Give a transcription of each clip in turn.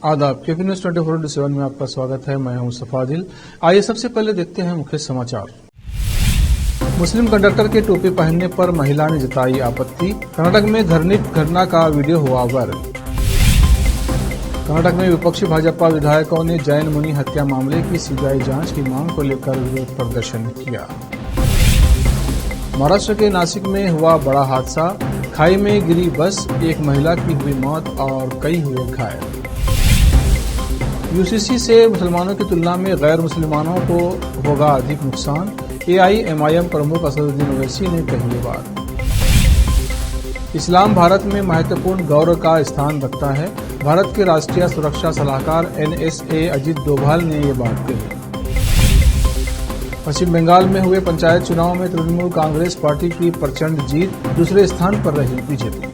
आदाब KP news 24/7 में आपका स्वागत है। मैं हूं सफादिल। आइए सबसे पहले देखते हैं मुख्य समाचार। मुस्लिम कंडक्टर के टोपी पहनने पर महिला ने जताई आपत्ति। कर्नाटक में घृणित घटना का वीडियो हुआ वायरल। कर्नाटक में विपक्षी भाजपा विधायकों ने जैन मुनि हत्या मामले की सीबीआई जांच की मांग को लेकर विरोध प्रदर्शन किया। महाराष्ट्र के नासिक में हुआ बड़ा हादसा। खाई में गिरी बस, एक महिला की हुई मौत और कई हुए घायल। यूसीसी से मुसलमानों की तुलना में गैर मुसलमानों को होगा अधिक नुकसान। एआईएमआईएम प्रमुख असदुद्दीन ओवैसी ने कही ये बात। इस्लाम भारत में महत्वपूर्ण गौरव का स्थान रखता है। भारत के राष्ट्रीय सुरक्षा सलाहकार एनएसए अजित डोभाल ने ये बात कही। पश्चिम बंगाल में हुए पंचायत चुनाव में तृणमूल कांग्रेस पार्टी की प्रचंड जीत, दूसरे स्थान पर रही बीजेपी।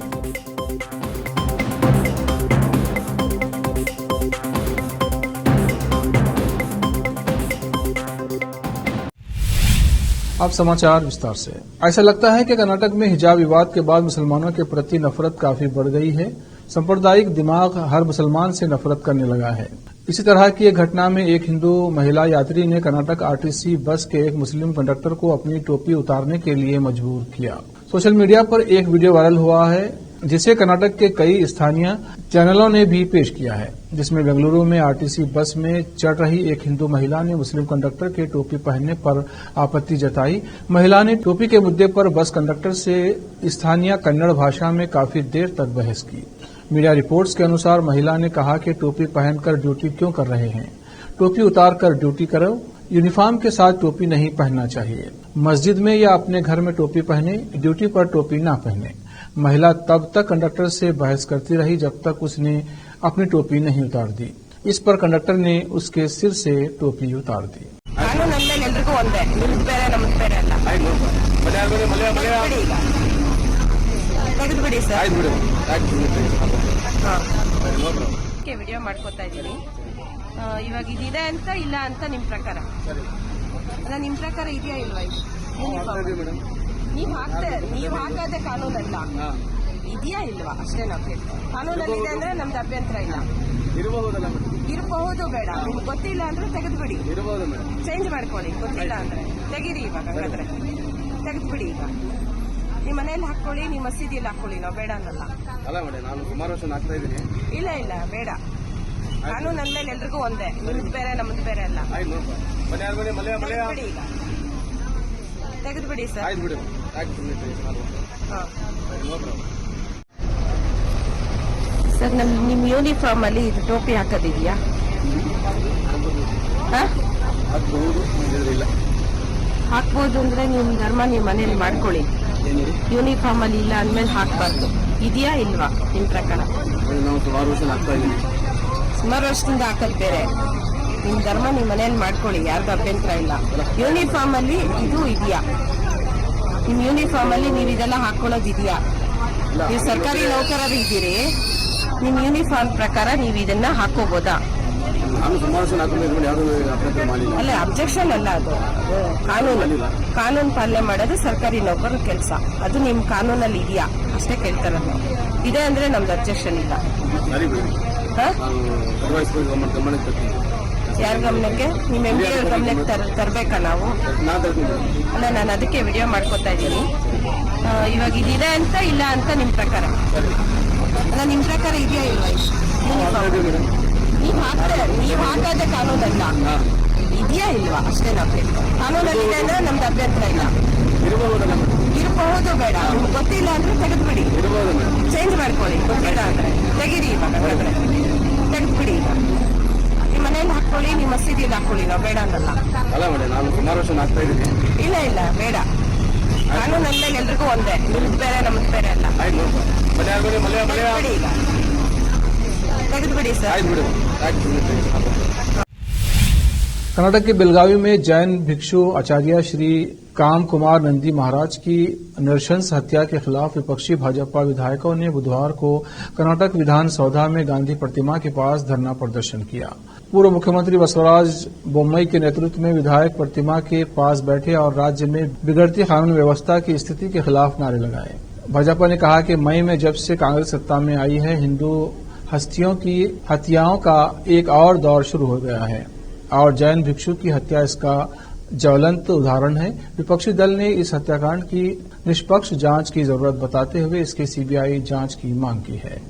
अब समाचार विस्तार से। ऐसा लगता है कि कर्नाटक में हिजाब विवाद के बाद मुसलमानों के प्रति नफरत काफी बढ़ गई है। सांप्रदायिक दिमाग हर मुसलमान से नफरत करने लगा है। इसी तरह की एक घटना में एक हिंदू महिला यात्री ने कर्नाटक आरटीसी बस के एक मुस्लिम कंडक्टर को अपनी टोपी उतारने के लिए मजबूर किया। सोशल मीडिया पर एक वीडियो वायरल हुआ है, जिसे कर्नाटक के कई स्थानीय चैनलों ने भी पेश किया है, जिसमें बेंगलुरु में आरटीसी बस में चढ़ रही एक हिंदू महिला ने मुस्लिम कंडक्टर के टोपी पहनने पर आपत्ति जताई। महिला ने टोपी के मुद्दे पर बस कंडक्टर से स्थानीय कन्नड़ भाषा में काफी देर तक बहस की। मीडिया रिपोर्ट्स के अनुसार महिला ने कहा कि टोपी पहनकर ड्यूटी क्यों कर रहे हैं, टोपी उतारकर ड्यूटी करो, यूनिफॉर्म के साथ टोपी नहीं पहनना चाहिए। मस्जिद में या अपने घर में टोपी पहने, ड्यूटी पर टोपी ना पहने। महिला तब तक कंडक्टर से बहस करती रही जब तक उसने अपनी टोपी नहीं उतार दी। इस पर कंडक्टर ने उसके सिर से टोपी उतार दी। ವಿಡಿಯೋ ಮಾಡ್ಕೋತಾ ಇದ್ದೀನಿ ಇವಾಗ ಇದಿದೆ ಅಂತ ಇಲ್ಲ ಅಂತ ನಿಮ್ ಪ್ರಕಾರ ನಿಮ್ ಪ್ರಕಾರ ಇದೆಯಾ ಇಲ್ವಾ? ನೀವ್ ಹಾಕೋದೇ ಕಾನೂನಲ್ಲ, ಇದೆಯಾ ಇಲ್ವಾ ಅಷ್ಟೇ ನಾವು ಕೇಳ್ತೀವಿ. ಕಾನೂನಲ್ಲಿ ಇದೆ ಅಂದ್ರೆ ನಮ್ದು ಅಭ್ಯಂತರ ಇಲ್ಲ. ಇರಬಹುದು, ಬೇಡ ನಿಮ್ಗೆ ಗೊತ್ತಿಲ್ಲ ಅಂದ್ರೆ ತೆಗೆದ್ಬಿಡಿ, ಚೇಂಜ್ ಮಾಡ್ಕೊಳ್ಳಿ. ಗೊತ್ತಿಲ್ಲ ಅಂದ್ರೆ ತೆಗೀರಿ, ಇವಾಗ ಹಂಗಾದ್ರೆ ತೆಗೆದ್ಬಿಡಿ. ಈಗ ನಿಮ್ಮ ಮನೇಲಿ ಹಾಕೊಳ್ಳಿ, ನಿಮ್ಮ ಮಸೀದಿಯಲ್ಲಿ ಹಾಕೊಳ್ಳಿ, ನಾವು ಬೇಡ ಅನ್ನಲ್ಲ. ನಾನು ಸುಮಾರು ವರ್ಷ ಹಾಕ್ತಾ ಇದ್ದೀನಿ. ಇಲ್ಲ ಬೇಡ. ಕಾನೂನು ಅಂದ್ಮೇಲೆ ಎಲ್ರಿಗೂ ಒಂದೇ, ನಿಮ್ದು ಬೇರೆ ನಮ್ದು ಬೇರೆ ಅಲ್ಲ. ಈಗ ತೆಗೆದ್ಬಿಡಿ ಸರ್. ಸರ್, ನಿಮ್ ಯೂನಿಫಾರ್ಮ್ ಅಲ್ಲಿ ಇದು ಟೋಪಿ ಹಾಕೋದಿದೆಯಾ? ಹಾಕ್ಬೋದು ಅಂದ್ರೆ ನಿಮ್ ಧರ್ಮ ನಿಮ್ ಮನೇಲಿ ಮಾಡ್ಕೊಳ್ಳಿ. ಯೂನಿಫಾರ್ಮ್ ಅಲ್ಲಿ ಇಲ್ಲ ಅಂದ್ಮೇಲೆ ಹಾಕ್ಬಾರ್ದು. ಇದೆಯಾ ಇಲ್ವಾ ನಿಮ್ ಪ್ರಕಾರ? ಸುಮಾರು ವರ್ಷದಿಂದ ಹಾಕೋದ್ ಬೇರೆ. ನಿಮ್ ಧರ್ಮ ನಿಮ್ ಮನೇಲಿ ಮಾಡ್ಕೊಳ್ಳಿ, ಯಾರ್ದು ಅಭ್ಯಂತರ ಇಲ್ಲ. ಯೂನಿಫಾರ್ಮ್ ಅಲ್ಲಿ ಇದು ಇದೆಯಾ? ನಿಮ್ ಯೂನಿಫಾರ್ಮ್ ಅಲ್ಲಿ ನೀವು ಇದೆಲ್ಲ ಹಾಕೊಳ್ಳೋದಿದೆಯಾ? ನೀವು ಸರ್ಕಾರಿ ನೌಕರರು ಇದ್ದೀರಿ, ನಿಮ್ ಯೂನಿಫಾರ್ಮ್ ಪ್ರಕಾರ ನೀವು ಇದನ್ನ ಹಾಕೋಬೋದಾ? ಅಲ್ಲ, ಅಬ್ಜೆಕ್ಷನ್ ಅಲ್ಲ, ಅದು ಕಾನೂನು ಪಾಲನೆ ಮಾಡೋದು ಸರ್ಕಾರಿ ನೌಕರರ ಕೆಲಸ. ಅದು ನಿಮ್ ಕಾನೂನಲ್ಲಿ ಇದೆಯಾ ಅಷ್ಟೇ ಕೇಳ್ತಾರಲ್ಲ. ಇದೆ ಅಂದ್ರೆ ನಮ್ದು ಅಬ್ಜೆಕ್ಷನ್ ಇಲ್ಲ. ಯಾರ ಗಮನಕ್ಕೆ? ನಿಮ್ ಎಂ ಪಿ ಅವ್ರ ಗಮನಕ್ಕೆ ತರಬೇಕಾ ನಾವು? ಅಲ್ಲ, ನಾನು ಅದಕ್ಕೆ ವಿಡಿಯೋ ಮಾಡ್ಕೊತಾ ಇದ್ದೀನಿ. ಇವಾಗ ಇದಿದೆ ಅಂತ ಇಲ್ಲ ಅಂತ ನಿಮ್ ಪ್ರಕಾರ? ಅಲ್ಲ, ನಿಮ್ ಪ್ರಕಾರ ಇದೆಯಾ ಇಲ್ವಾ? ನೀವ್ ಹಾಕೋದೇ ಕಾನೂನಲ್ಲ, ಇದೆಯಾ ಇಲ್ವಾ ಅಷ್ಟೇ ನಾವು ಕೇಳ್ತೀವಿ. ಕಾನೂನಲ್ಲಿ ಇದೆ ಅಂದ್ರೆ ನಮ್ದು ಅಭ್ಯಂತರ ಇಲ್ಲ. ಇರಬಹುದು, ಬೇಡ ನಿಮ್ಗೆ ಗೊತ್ತಿಲ್ಲ ಅಂದ್ರೆ ತೆಗೆದ್ಬಿಡಿ, ಚೇಂಜ್ ಮಾಡ್ಕೊಳ್ಳಿ. ಗೊತ್ತಿಲ್ಲ ಅಂದ್ರೆ ತೆಗೀರಿ, ಇವಾಗ ಹಾಗಾದ್ರೆ ತೆಗೆದ್ಬಿಡಿ. ಈಗ ನಿಮ್ಮ ಮನೇಲಿ ಹಾಕೊಳ್ಳಿ, ನಿಮ್ಮ ಮಸೀದಿಯಲ್ಲಿ ಹಾಕೊಳ್ಳಿ, ನಾವು ಬೇಡ ಅನ್ನಲ್ಲ. ನಾನು ಸುಮಾರು ವರ್ಷ ಹಾಕ್ತಾ ಇದ್ದೀನಿ. ಇಲ್ಲ ಬೇಡ. ಕಾನೂನಲ್ಲಿ ಎಲ್ರಿಗೂ ಒಂದೇ, ನಿಮ್ದು ಬೇರೆ ನಮ್ದು ಬೇರೆ ಅಲ್ಲ. ಈಗ ತೆಗೆದ್ಬಿಡಿ ಸರ್. कर्नाटक के बेलगावी में जैन भिक्षु आचार्य श्री काम कुमार नंदी महाराज की नृशंस हत्या के खिलाफ विपक्षी भाजपा विधायकों ने बुधवार को कर्नाटक विधान सौधा में गांधी प्रतिमा के पास धरना प्रदर्शन किया। पूर्व मुख्यमंत्री बसवराज बोम्मई के नेतृत्व में विधायक प्रतिमा के पास बैठे और राज्य में बिगड़ती कानून व्यवस्था की स्थिति के खिलाफ नारे लगाए। भाजपा ने कहा कि मई में जब से कांग्रेस सत्ता में आई है, हिंदू हस्तियों की हत्याओं का एक और दौर शुरू हो गया है और जैन भिक्षु की हत्या इसका ज्वलंत उदाहरण है। विपक्षी दल ने इस हत्याकांड की निष्पक्ष जांच की जरूरत बताते हुए इसकी सीबीआई जांच की मांग की है।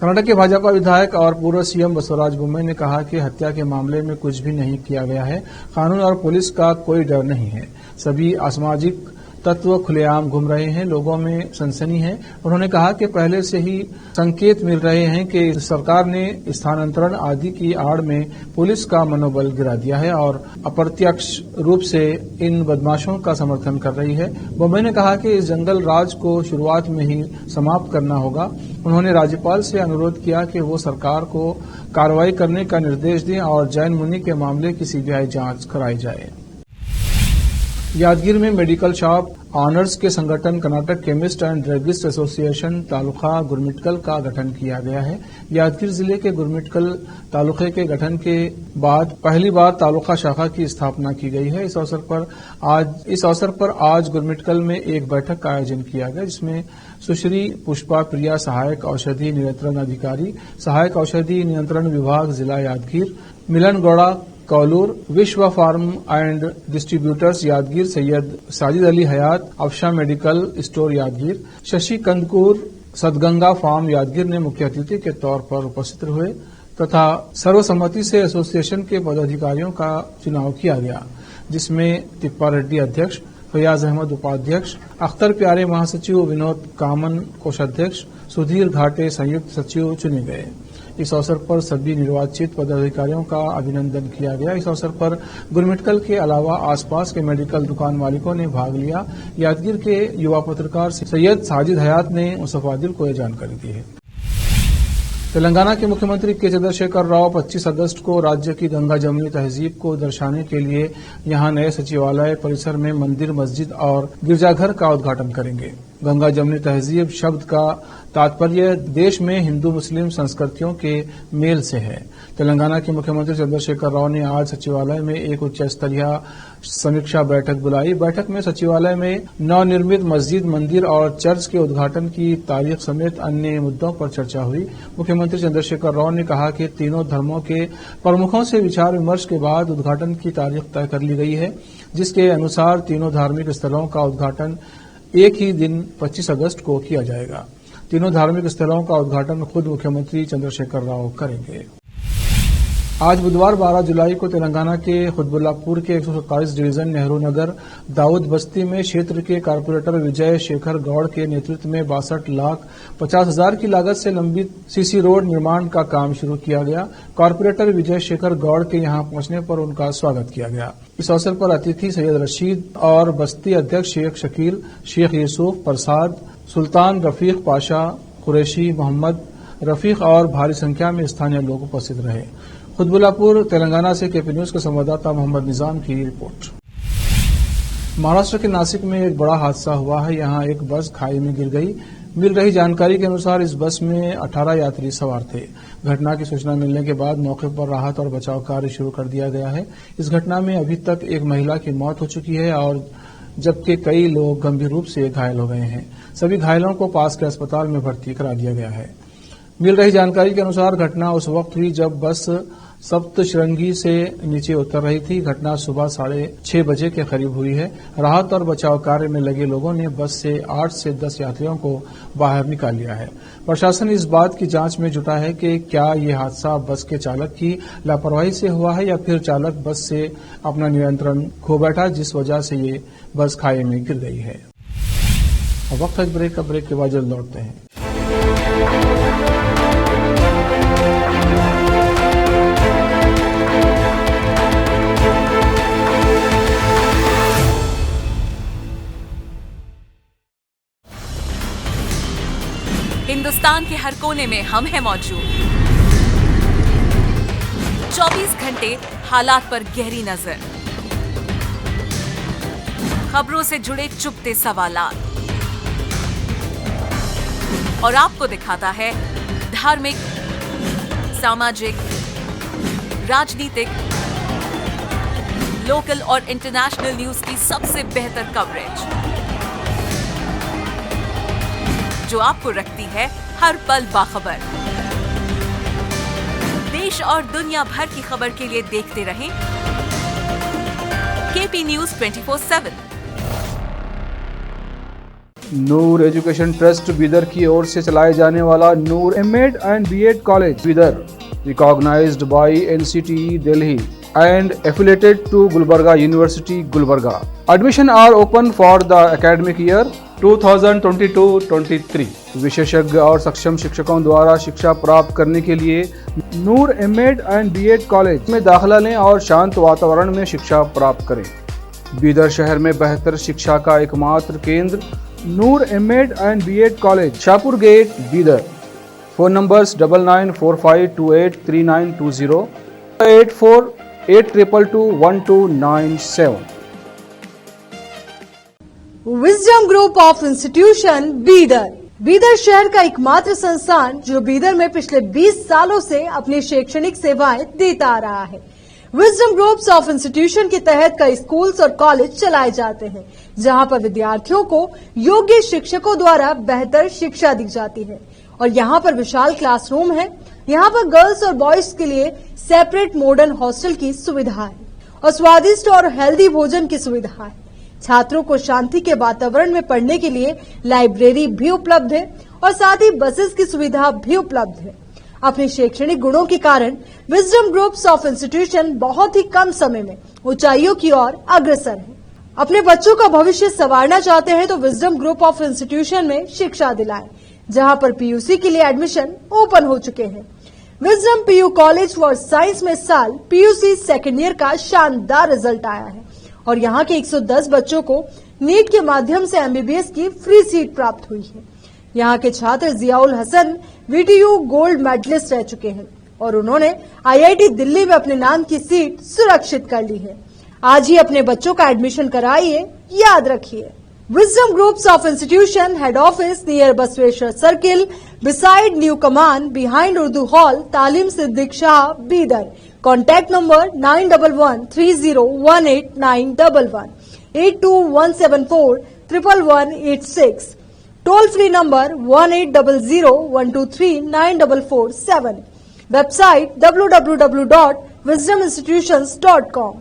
कर्नाटक के भाजपा विधायक और पूर्व सीएम बसवराज बोम्मई ने कहा कि हत्या के मामले में कुछ भी नहीं किया गया है। कानून और पुलिस का कोई डर नहीं है। सभी असामाजिक तत्व खुलेआम घूम रहे हैं, लोगों में सनसनी है। उन्होंने कहा कि पहले से ही संकेत मिल रहे हैं कि सरकार ने स्थानांतरण आदि की आड़ में पुलिस का मनोबल गिरा दिया है और अप्रत्यक्ष रूप से इन बदमाशों का समर्थन कर रही है। बोम्मई ने कहा कि इस जंगल राज को शुरुआत में ही समाप्त करना होगा। उन्होंने राज्यपाल से अनुरोध किया कि वो सरकार को कार्रवाई करने का निर्देश दें और जैन मुनि के मामले की सीबीआई जांच कराई जाए। यादगीर में मेडिकल शॉप ऑनर्स के संगठन Karnataka chemist and druggist association taluka Gurmitkal का गठन किया गया है। यादगीर जिले के गुरमिटकल तालुके के गठन के बाद पहली बार तालुका शाखा की स्थापना की गई है। इस अवसर पर आज गुरमिटकल में एक बैठक का आयोजन किया गया, जिसमें सुश्री पुष्पा प्रिया, सहायक औषधि नियंत्रण अधिकारी, सहायक औषधि नियंत्रण विभाग जिला यादगीर, मिलन Gowda Kaulur, Vishwa farm and distributors Yadgir, Syed Sajid Ali Hayat, Afsha medical store Yadgir, Shashi Kandkur, Sadaganga farm Yadgir ने मुख्य अतिथि के तौर पर उपस्थित हुए तथा सर्वसम्मति से एसोसिएशन के पदाधिकारियों का चुनाव किया गया, जिसमें तिप्पा रेड्डी अध्यक्ष, फयाज अहमद उपाध्यक्ष, अख्तर प्यारे महासचिव, विनोद कामन कोषाध्यक्ष, सुधीर घाटे संयुक्त सचिव चुने गए। इस अवसर पर सभी निर्वाचित पदाधिकारियों का अभिनंदन किया गया। इस अवसर पर गुरमिटकल के अलावा आसपास के मेडिकल दुकान मालिकों ने भाग लिया। यादगीर के युवा पत्रकार सैयद साजिद हयात ने मुसफ़ादिल को यह जानकारी दी है। तेलंगाना के मुख्यमंत्री के चंद्रशेखर राव 25 अगस्त को राज्य की गंगा जमुनी तहजीब को दर्शाने के लिए यहां नए सचिवालय परिसर में मंदिर, मस्जिद और गिरजाघर का उद्घाटन करेंगे। गंगा जमुनी तहजीब शब्द का तात्पर्य देश में हिंदू मुस्लिम संस्कृतियों के मेल से है। तेलंगाना के मुख्यमंत्री चंद्रशेखर राव ने आज सचिवालय में एक उच्च स्तरीय समीक्षा बैठक बुलाई। बैठक में सचिवालय में नवनिर्मित मस्जिद, मंदिर और चर्च के उद्घाटन की तारीख समेत अन्य मुद्दों पर चर्चा हुई। मुख्यमंत्री चंद्रशेखर राव ने कहा कि तीनों धर्मों के प्रमुखों से विचार विमर्श के बाद उद्घाटन की तारीख तय कर ली गई है, जिसके अनुसार तीनों धार्मिक स्थलों का उद्घाटन एक ही दिन 25 अगस्त को किया जाएगा। तीनों धार्मिक स्थलों का उद्घाटन खुद मुख्यमंत्री चंद्रशेखर राव करेंगे। आज बुधवार 12 जुलाई को तेलंगाना के खुतबुल्लापुर के 127 डिवीजन नेहरू नगर दाऊद बस्ती में क्षेत्र के कारपोरेटर विजय शेखर गौड़ के नेतृत्व में 62,50,000 की लागत से लंबित सीसी रोड निर्माण का काम शुरू किया गया। कारपोरेटर विजय शेखर गौड़ के यहां पहुंचने पर उनका स्वागत किया गया। इस अवसर पर अतिथि सैयद रशीद और बस्ती अध्यक्ष शेख शकील, शेख यूसुफ प्रसाद, सुल्तान रफीक पाशा, कुरैशी मोहम्मद रफीक और भारी संख्या में स्थानीय लोग उपस्थित रहे। खुतबुल्लापुर तेलंगाना से केपी न्यूज के संवाददाता मोहम्मद निजाम की रिपोर्ट। महाराष्ट्र के नासिक में एक बड़ा हादसा हुआ है। यहां एक बस खाई में गिर गई। मिल रही जानकारी के अनुसार इस बस में 18 यात्री सवार थे। घटना की सूचना मिलने के बाद मौके पर राहत और बचाव कार्य शुरू कर दिया गया है। इस घटना में अभी तक एक महिला की मौत हो चुकी है और जबकि कई लोग गंभीर रूप से घायल हो गए हैं। सभी घायलों को पास के अस्पताल में भर्ती करा दिया गया है। मिल रही जानकारी के अनुसार घटना उस वक्त हुई जब बस सप्तश्रृंगी से नीचे उतर रही थी। घटना सुबह 6:30 बजे के करीब हुई है। राहत और बचाव कार्य में लगे लोगों ने बस से 8 से 10 यात्रियों को बाहर निकाल लिया है। प्रशासन इस बात की जांच में जुटा है कि क्या ये हादसा बस के चालक की लापरवाही से हुआ है या फिर चालक बस से अपना नियंत्रण खो बैठा, जिस वजह से ये बस खाई में गिर गई है। अब वक्त है ब्रेक का। ब्रेक के बाद जल्द लौटते हैं। हिंदुस्तान के हर कोने में हम हैं मौजूद। 24 घंटे हालात पर गहरी नजर, खबरों से जुड़े चुपते सवालात और आपको दिखाता है धार्मिक, सामाजिक, राजनीतिक, लोकल और इंटरनेशनल न्यूज की सबसे बेहतर कवरेज, जो आपको रखती है हर पल बाखबर। देश और दुनिया भर की खबर के लिए देखते रहें KP News 24/7। Noor education trust Bidar की ओर से चलाए जाने वाला Noor MEd and BEd college Bidar, recognized by NCTE Delhi and affiliated to Gulbarga University, Gulbarga. Admission are open for the academic year 2022-23. विशेषज्ञ और सक्षम शिक्षकों द्वारा शिक्षा प्राप्त करने के लिए नूर एमएड एंड बीएड कॉलेज में दाखिला लें और शांत वातावरण में शिक्षा प्राप्त करें। बीदर शहर में बेहतर शिक्षा का एकमात्र केंद्र Noor MEd and BEd college, Shahpur gate, Bidar. Phone numbers 9945283920, 8482221297। Wisdom group of institution Bidar, Bidar शहर का एकमात्र संस्थान जो बीदर में पिछले 20 सालों से अपनी शैक्षणिक सेवाएं देता आ रहा है। विजडम ग्रुप्स ऑफ इंस्टीट्यूशन के तहत कई स्कूल्स और कॉलेज चलाए जाते हैं, जहां पर विद्यार्थियों को योग्य शिक्षकों द्वारा बेहतर शिक्षा दी जाती है। और यहाँ पर विशाल क्लासरूम है। यहाँ पर गर्ल्स और बॉयज के लिए सेपरेट मॉडर्न हॉस्टल की सुविधा है और स्वादिष्ट और हेल्दी भोजन की सुविधा है। छात्रों को शांति के वातावरण में पढ़ने के लिए लाइब्रेरी भी उपलब्ध है और साथ ही बसेस की सुविधा भी उपलब्ध है। अपने शैक्षणिक गुणों के कारण विजडम ग्रुप्स ऑफ इंस्टीट्यूशन बहुत ही कम समय में ऊंचाइयों की ओर अग्रसर है। अपने बच्चों का भविष्य संवारना चाहते हैं तो विजडम ग्रुप ऑफ इंस्टीट्यूशन में शिक्षा दिलाएं, जहां पर पीयूसी के लिए एडमिशन ओपन हो चुके हैं। Wisdom PU college for science में साल पीयूसी सेकेंड ईयर का शानदार रिजल्ट आया है और यहां के 110 बच्चों को नीट के माध्यम से एमबीबीएस की फ्री सीट प्राप्त हुई है। यहां के छात्र Ziaul Hasan VTU gold medallist रह चुके हैं और उन्होंने IIT दिल्ली में अपने नाम की सीट सुरक्षित कर ली है। आज ही अपने बच्चों का एडमिशन कराइए, याद रखिए। Wisdom Groups of Institution Head Office near Basweshwar Circle, beside New Command, behind Urdu Hall, Talim Siddiq Shah, Bidar. Contact number 9130189111, 8217411186. Toll free number 180012394447. Website www.wisdominstitutions.com.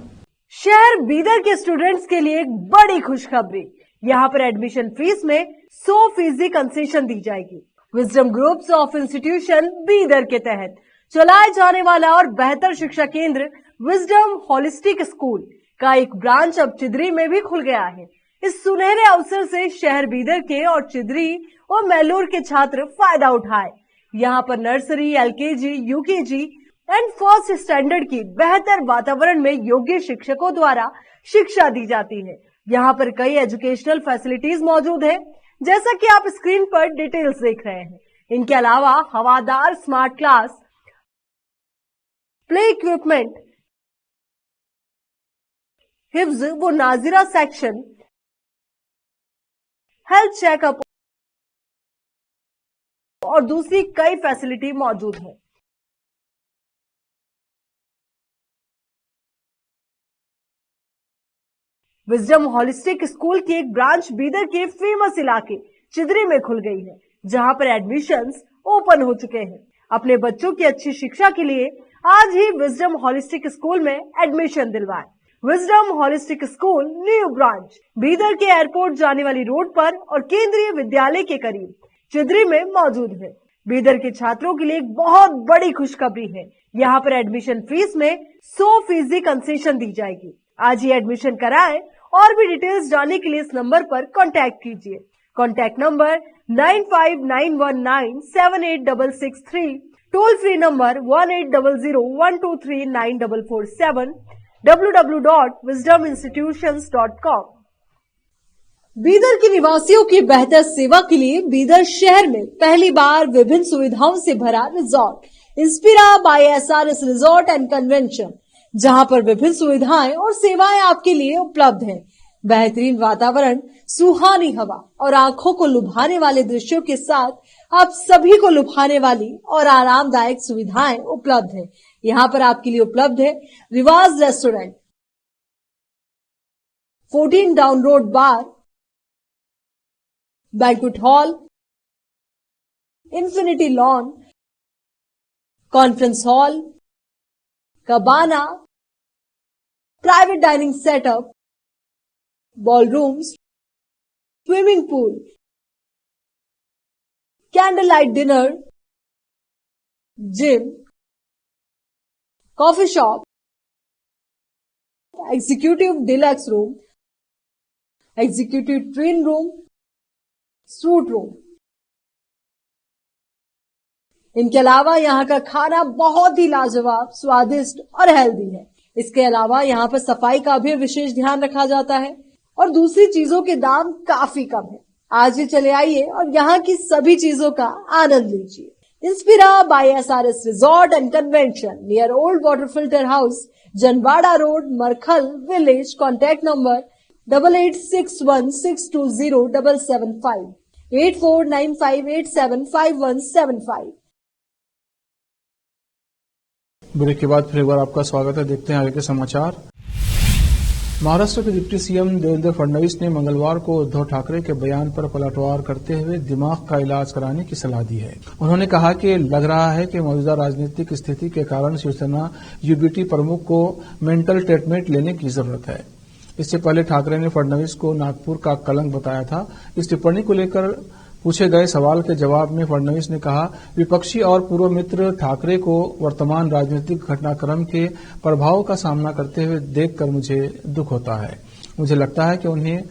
शहर बीदर के स्टूडेंट्स के लिए एक बड़ी खुशखबरी, यहाँ पर एडमिशन फीस में 100% कंसेशन दी जाएगी। Wisdom groups of institution Bidar के तहत चलाए जाने वाला और बेहतर शिक्षा केंद्र विजडम होलिस्टिक स्कूल का एक ब्रांच अब चिदरी में भी खुल गया है। इस सुनहरे अवसर से शहर बीदर के और चिदरी और मैलूर के छात्र फायदा उठाए। यहाँ पर nursery, LKG, UKG and first standard की बेहतर वातावरण में योग्य शिक्षकों द्वारा शिक्षा दी जाती है। यहाँ पर कई एजुकेशनल फैसिलिटीज मौजूद है, जैसा कि आप स्क्रीन पर डिटेल्स देख रहे हैं। इनके अलावा हवादार स्मार्ट क्लास, प्ले इक्विपमेंट, हिफ्ज व नाजिरा सेक्शन, हेल्थ चेकअप और दूसरी कई फैसिलिटी मौजूद है। विजडम होलिस्टिक स्कूल की एक ब्रांच बीदर के फेमस इलाके चिदरी में खुल गई है, जहां पर एडमिशंस ओपन हो चुके हैं। अपने बच्चों की अच्छी शिक्षा के लिए आज ही विजडम होलिस्टिक स्कूल में एडमिशन दिलवाएं। Wisdom holistic school new branch Bidar के एयरपोर्ट जाने वाली रोड पर और केंद्रीय विद्यालय के करीब चिदरी में मौजूद है। बीदर के छात्रों के लिए एक बहुत बड़ी खुशखबरी है, यहाँ पर एडमिशन फीस में 100% कंसेशन दी जाएगी। आज ही एडमिशन कराएं और भी डिटेल्स जानने के लिए इस नंबर पर कांटेक्ट कीजिए। Contact number 9591978663, toll free number 180012394447, www.wisdominstitutions.com। Bidar के निवासियों की बेहतर सेवा के लिए बीदर शहर में पहली बार विभिन्न सुविधाओं से भरा resort Inspira by SRS resort and convention, जहां पर विभिन्न सुविधाएं और सेवाएं आपके लिए उपलब्ध हैं। बेहतरीन वातावरण, सुहानी हवा और आंखों को लुभाने वाले दृश्यों के साथ आप सभी को लुभाने वाली और आरामदायक सुविधाएं उपलब्ध है। यहाँ पर आपके लिए उपलब्ध है Riwaz restaurant, 14 down road bar, banquet hall, infinity lawn, conference hall, cabana, private dining setup, ballrooms, swimming pool, candlelight dinner, gym, coffee shop, executive deluxe room, executive twin room, suit room. इनके अलावा यहाँ का खाना बहुत ही लाजवाब, स्वादिष्ट और हेल्दी है। इसके अलावा यहाँ पर सफाई का भी विशेष ध्यान रखा जाता है और दूसरी चीजों के दाम काफी कम है। आज ही चले आइए और यहाँ की सभी चीजों का आनंद लीजिए। Inspira by SRS resort and convention near old water filter house, Janwada road, Markhal village. Contact number 8861620775 8495875175। Break के बाद फिर एक बार आपका स्वागत है। देखते हैं आगे के समाचार। महाराष्ट्र के डिप्टी सीएम देवेंद्र फडणवीस ने मंगलवार को उद्धव ठाकरे के बयान पर पलटवार करते हुए दिमाग का इलाज कराने की सलाह दी है। उन्होंने कहा कि लग रहा है कि मौजूदा राजनीतिक स्थिति के कारण शिवसेना यूबीटी प्रमुख को मेंटल ट्रीटमेंट लेने की जरूरत है। इससे पहले ठाकरे ने फडणवीस को नागपुर का कलंक बताया था। इस टिप्पणी को लेकर पूछे गए सवाल के जवाब में फडणवीस ने कहा, विपक्षी और पूर्व मित्र ठाकरे को वर्तमान राजनीतिक घटनाक्रम के प्रभाव का सामना करते हुए देखकर मुझे दुख होता है। मुझे लगता है कि उन्हें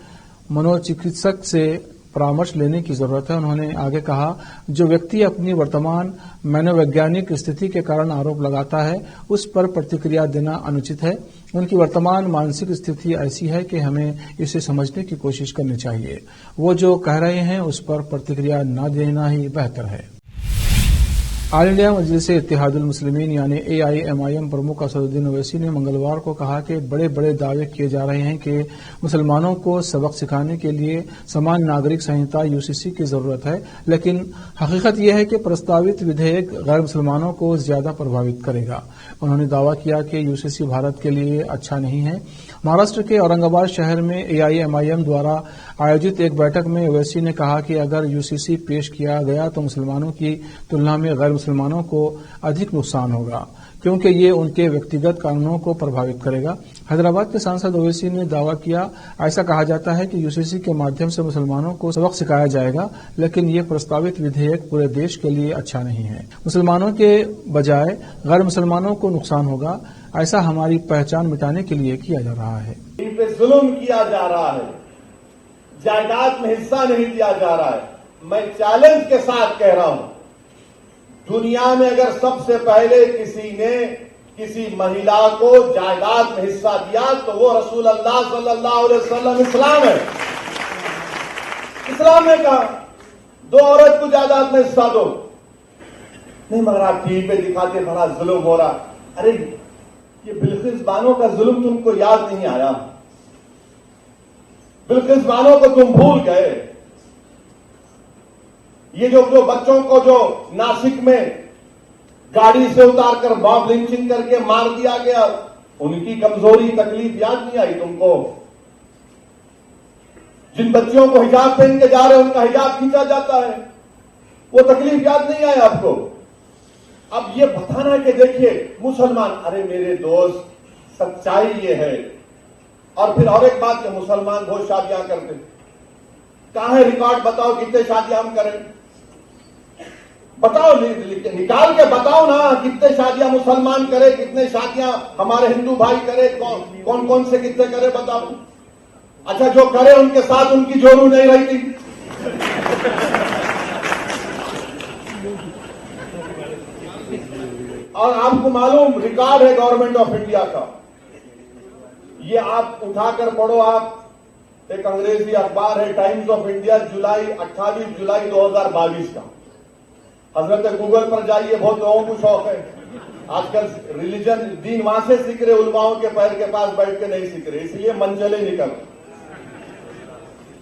मनोचिकित्सक से परामर्श लेने की जरूरत है। उन्होंने आगे कहा, जो व्यक्ति अपनी वर्तमान मनोवैज्ञानिक स्थिति के कारण आरोप लगाता है उस पर प्रतिक्रिया देना अनुचित है। उनकी वर्तमान मानसिक स्थिति ऐसी है कि हमें इसे समझने की कोशिश करनी चाहिए। वो जो कह रहे हैं उस पर प्रतिक्रिया न देना ही बेहतर है। ऑल इंडिया मजलिस इत्तेहादुल मुस्लिमीन यानी AIMIM प्रमुख असदुद्दीन ओवैसी ने मंगलवार को कहा कि बड़े बड़े दावे किए जा रहे हैं कि मुसलमानों को सबक सिखाने के लिए समान नागरिक संहिता UCC की जरूरत है, लेकिन हकीकत यह है कि प्रस्तावित विधेयक गैर मुसलमानों को ज्यादा प्रभावित करेगा। उन्होंने दावा किया कि UCC भारत के लिए अच्छा नहीं है। महाराष्ट्र के औरंगाबाद शहर में AIMIM द्वारा आयोजित एक बैठक में ओवैसी ने कहा कि अगर UCC पेश किया गया तो मुसलमानों की तुलना में गैर मुसलमानों को अधिक नुकसान होगा, क्योंकि ये उनके व्यक्तिगत कानूनों को प्रभावित करेगा। हैदराबाद के सांसद ओवैसी ने दावा किया, ऐसा कहा जाता है कि UCC के माध्यम से मुसलमानों को सबक सिखाया जाएगा, लेकिन ये प्रस्तावित विधेयक पूरे देश के लिए अच्छा नहीं है। मुसलमानों के बजाय गैर मुसलमानों को नुकसान होगा। ऐसा हमारी पहचान मिटाने के लिए किया जा रहा है। इन पे जुल्म किया जा रहा है, जायदाद में हिस्सा नहीं दिया जा रहा है। मैं चैलेंज के साथ कह रहा हूं, दुनिया में अगर सबसे पहले किसी ने किसी महिला को जायदाद में हिस्सा दिया तो वो रसूल अल्लाह सल्लल्लाहु अलैहि वसल्लम इस्लाम है। इस्लाम ने कहा 2 औरत को जायदाद में हिस्सा दो। नहीं, मगर आप टीवी पे दिखाते बड़ा जुल्म हो रहा। अरे ये बिल्किस बानो का जुल्म तुमको याद नहीं आया? बिल्किस बानो को तुम भूल गए? ये जो बच्चों को जो नासिक में गाड़ी से उतारकर बॉम्ब लिंचिंग करके मार दिया गया, उनकी कमजोरी तकलीफ याद नहीं आई तुमको? जिन बच्चियों को हिजाब पहन के जा रहे उनका हिजाब खींचा जाता है, वो तकलीफ याद नहीं आई आपको? अब ये बताना कि देखिए मुसलमान, अरे मेरे दोस्त, सच्चाई ये है। और फिर और एक बात कि मुसलमान बहुत शादियां करते, कहां है रिकॉर्ड? बताओ कितने शादियां हम करें, बताओ, निकाल के बताओ ना, कितने शादियां मुसलमान करे, कितने शादियां हमारे हिंदू भाई करे, कौन कौन से कितने करे बताओ। अच्छा, जो करे उनके साथ उनकी जोरू नहीं रहती। और आपको मालूम रिकॉर्ड है गवर्नमेंट ऑफ इंडिया का, ये आप उठाकर पढ़ो। आप एक अंग्रेजी अखबार है टाइम्स ऑफ इंडिया, 28 जुलाई 2022 का। हजरत गूगल पर जाइए, बहुत लोगों को शौक है आजकल रिलीजन, दीन वहां से सीख रहे, उलमाओं के पैर के पास बैठ के नहीं सीख रहे, इसलिए मंचले निकल।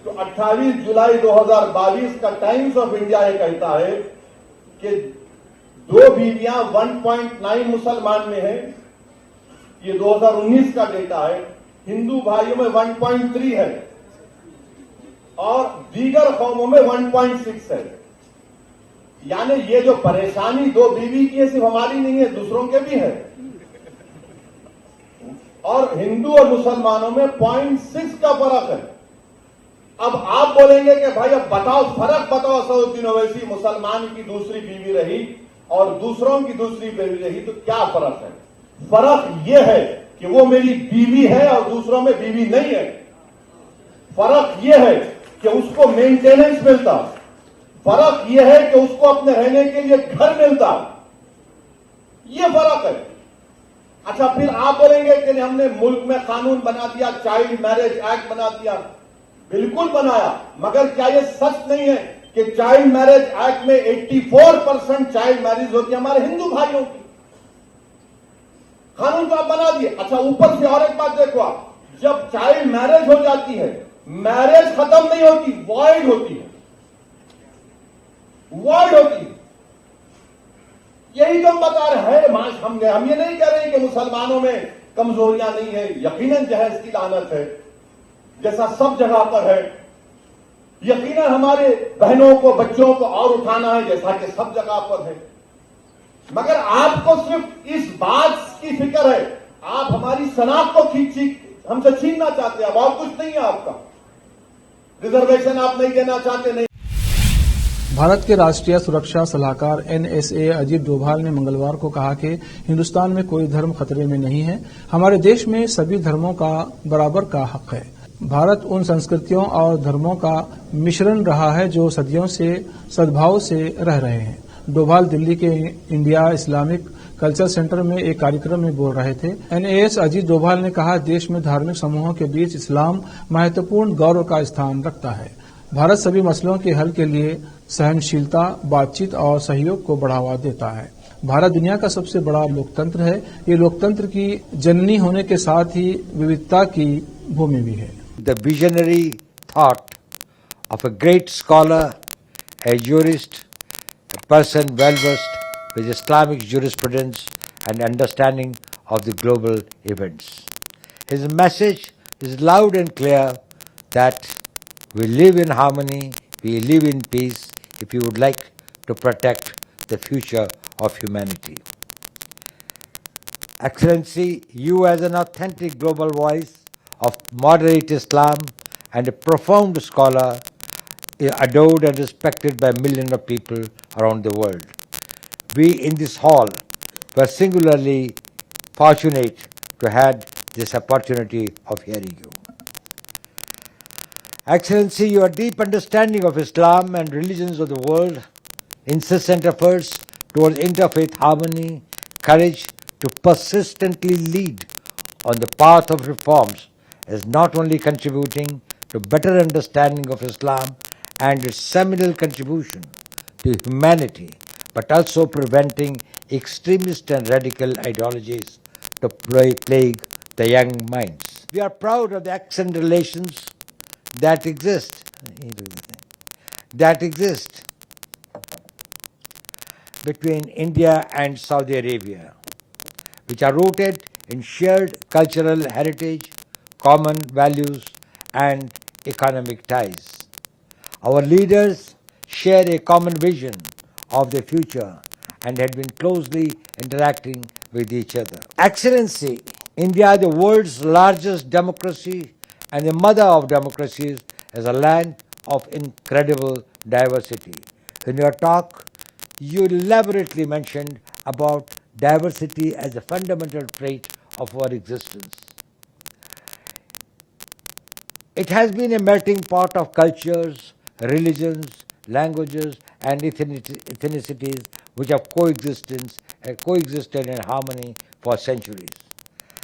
तो 28 जुलाई 2022 का टाइम्स ऑफ इंडिया ये कहता है कि 2 बीवियां 1.9 मुसलमान में है, ये 2019 का डेटा है। हिंदू भाइयों में 1.3 है और दीगर कौमों में 1.6 है। यानी ये जो परेशानी 2 बीवी की है, सिर्फ हमारी नहीं है, दूसरों के भी है। और हिंदू और मुसलमानों में 0.6 का फर्क है। अब आप बोलेंगे कि भाई अब बताओ, फर्क बताओ असदुद्दीन ओवैसी, मुसलमान की दूसरी बीवी रही और दूसरों की दूसरी बीवी रही, तो क्या फर्क है? फर्क यह है कि वो मेरी बीवी है और दूसरों में बीवी नहीं है। फर्क यह है कि उसको मेंटेनेंस मिलता, फर्क यह है कि उसको अपने रहने के लिए घर मिलता, यह फर्क है। अच्छा, फिर आप बोलेंगे कि हमने मुल्क में कानून बना दिया, चाइल्ड मैरिज एक्ट बना दिया। बिल्कुल बनाया, मगर क्या यह सच नहीं है कि चाइल्ड मैरिज एक्ट में 84% चाइल्ड मैरिज होती है हमारे हिंदू भाइयों की? कानून तो आप बना दिए। अच्छा, ऊपर से और एक बात देखो आप, जब चाइल्ड मैरिज हो जाती है, मैरिज खत्म नहीं होती, वॉइड होती है, वॉइड होती है। यही तो हम बता रहे हैं। हम ये नहीं कह रहे कि मुसलमानों में कमजोरियां नहीं है, यकीनन जहेज की लानत है जैसा सब जगह पर है, यकीनन हमारे बहनों को, बच्चों को और उठाना है जैसा कि सब जगह पर है। मगर आपको सिर्फ इस बात की फिक्र है, आप हमारी शनाख्त को हमसे छीनना चाहते हैं। अब और कुछ नहीं है आपका, रिजर्वेशन आप नहीं देना चाहते। नहीं। भारत के राष्ट्रीय सुरक्षा सलाहकार NSA अजीत डोभाल ने मंगलवार को कहा कि हिंदुस्तान में कोई धर्म खतरे में नहीं है, हमारे देश में सभी धर्मों का बराबर का हक है। भारत उन संस्कृतियों और धर्मों का मिश्रण रहा है जो सदियों से सद्भाव से रह रहे हैं। डोभाल दिल्ली के इंडिया इस्लामिक कल्चर सेंटर में एक कार्यक्रम में बोल रहे थे। NAS अजीत डोभाल ने कहा, देश में धार्मिक समूहों के बीच इस्लाम महत्वपूर्ण गौरव का स्थान रखता है। भारत सभी मसलों के हल के लिए सहनशीलता, बातचीत और सहयोग को बढ़ावा देता है। भारत दुनिया का सबसे बड़ा लोकतंत्र है। ये लोकतंत्र की जननी होने के साथ ही विविधता की भूमि भी है। The visionary thought of a great scholar, a jurist, a person well versed with Islamic jurisprudence and understanding of the global events. His message is loud and clear that we live in harmony, we live in peace if we would like to protect the future of humanity. Excellency, you as an authentic global voice of moderate Islam and a profound scholar, adored and respected by millions of people around the world. We in this hall were singularly fortunate to have this opportunity of hearing you. Excellency, your deep understanding of Islam and religions of the world, incessant efforts towards interfaith harmony, courage to persistently lead on the path of reforms is not only contributing to better understanding of Islam and its seminal contribution to humanity, but also preventing extremist and radical ideologies to plague the young minds. We are proud of the excellent relations that exist between India and Saudi Arabia, which are rooted in shared cultural heritage, common values, and economic ties. Our leaders share a common vision of the future and had been closely interacting with each other. Excellency, India, the world's largest democracy and the mother of democracies, is a land of incredible diversity. In your talk, you elaborately mentioned about diversity as a fundamental trait of our existence. It has been a melting pot of cultures, religions, languages, and ethnicities which have coexisted in harmony for centuries.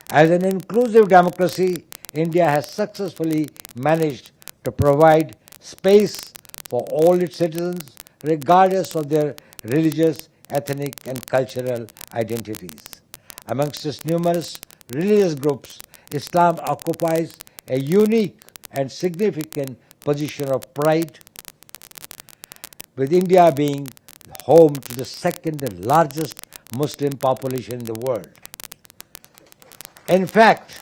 As an inclusive democracy, India has successfully managed to provide space for all its citizens, regardless of their religious, ethnic, and cultural identities. Amongst its numerous religious groups, Islam occupies a unique and significant position of pride, with India being home to the second largest Muslim population in the world. In fact,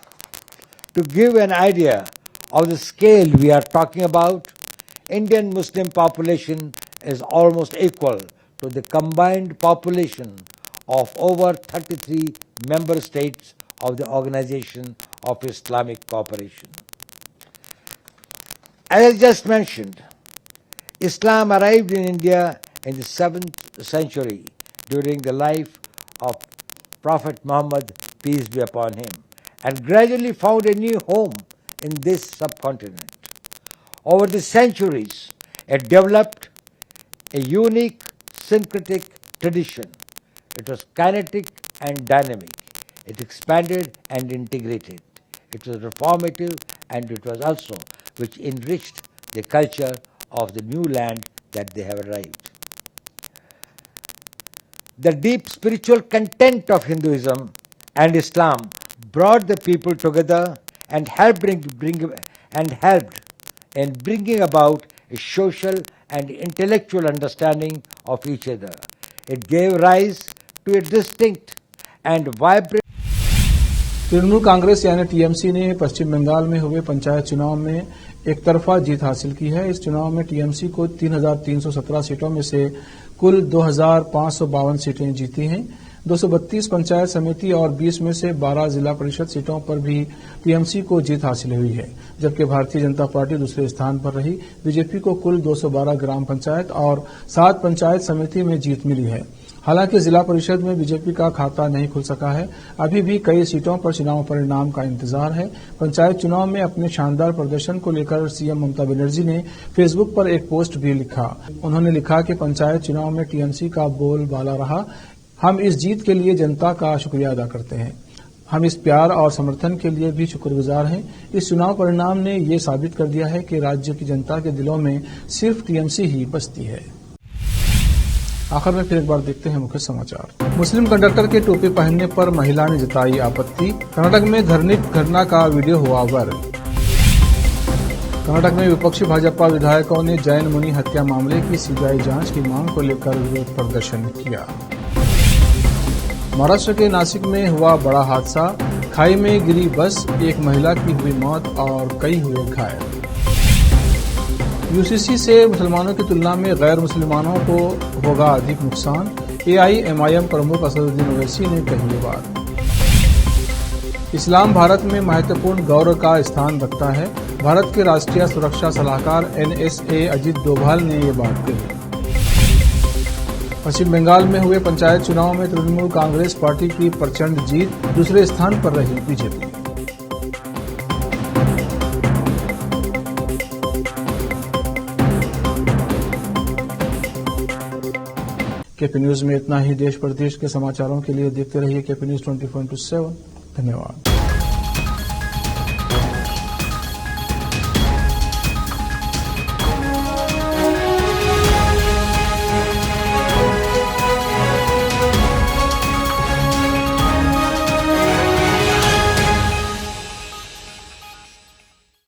to give an idea of the scale we are talking about, Indian Muslim population is almost equal to the combined population of over 33 member states of the Organization of Islamic cooperation. As I just mentioned, Islam arrived in India in the 7th century during the life of Prophet Muhammad, peace be upon him, and gradually found a new home in this subcontinent. Over the centuries, it developed a unique syncretic tradition. It was kinetic and dynamic. It expanded and integrated. It was reformative, and it was also which enriched the culture of the new land that they have arrived. The deep spiritual content of Hinduism and Islam brought the people together and helped in bringing about a social and intellectual understanding of each other. It gave rise to a distinct and vibrant Trinamool Congress यानी TMC ने पश्चिम बंगाल में हुए पंचायत चुनाव में एक तरफा जीत हासिल की है। इस चुनाव में टीएमसी को 3,317 सीटों में से कुल 2,552 सीटें जीती हैं। 232 पंचायत समिति और 20 में से 12 जिला परिषद सीटों पर भी टीएमसी को जीत हासिल हुई है, जबकि भारतीय जनता पार्टी दूसरे स्थान पर रही। बीजेपी को कुल 212 ग्राम पंचायत और 7 पंचायत समिति में जीत मिली है। हालांकि जिला परिषद में बीजेपी का खाता नहीं खुल सका है। अभी भी कई सीटों पर चुनाव परिणाम का इंतजार है। पंचायत चुनाव में अपने शानदार प्रदर्शन को लेकर सीएम ममता बनर्जी ने फेसबुक पर एक पोस्ट भी लिखा। उन्होंने लिखा कि पंचायत चुनाव में टीएमसी का बोलबाला रहा। हम इस जीत के लिए जनता का शुक्रिया अदा करते हैं। हम इस प्यार और समर्थन के लिए भी शुक्रगुजार हैं। इस चुनाव परिणाम ने ये साबित कर दिया है कि राज्य की जनता के दिलों में सिर्फ टीएमसी ही बसती है। आखिर में फिर एक बार देखते हैं मुख्य समाचार। मुस्लिम कंडक्टर के टोपी पहनने पर महिला ने जताई आपत्ति। कर्नाटक में घृणित घटना का वीडियो हुआ वायरल। कर्नाटक में विपक्षी भाजपा विधायकों ने जैन मुनि हत्या मामले की सीबीआई जांच की मांग को लेकर विरोध प्रदर्शन किया। महाराष्ट्र के नासिक में हुआ बड़ा हादसा। खाई में गिरी बस, एक महिला की हुई मौत और कई हुए घायल। यूसीसी से मुसलमानों की तुलना में गैर मुसलमानों को होगा अधिक नुकसान। एआईएमआईएम प्रमुख असदुद्दीन ओवैसी ने कही ये बात। इस्लाम भारत में महत्वपूर्ण गौरव का स्थान रखता है। भारत के राष्ट्रीय सुरक्षा सलाहकार एनएसए अजित डोभाल ने ये बात कही। पश्चिम बंगाल में हुए पंचायत चुनाव में तृणमूल कांग्रेस पार्टी की प्रचंड जीत। दूसरे स्थान पर रही बीजेपी। केपी न्यूज में इतना ही। देश प्रदेश के समाचारों के लिए देखते रहिए केपी न्यूज 24/7। धन्यवाद।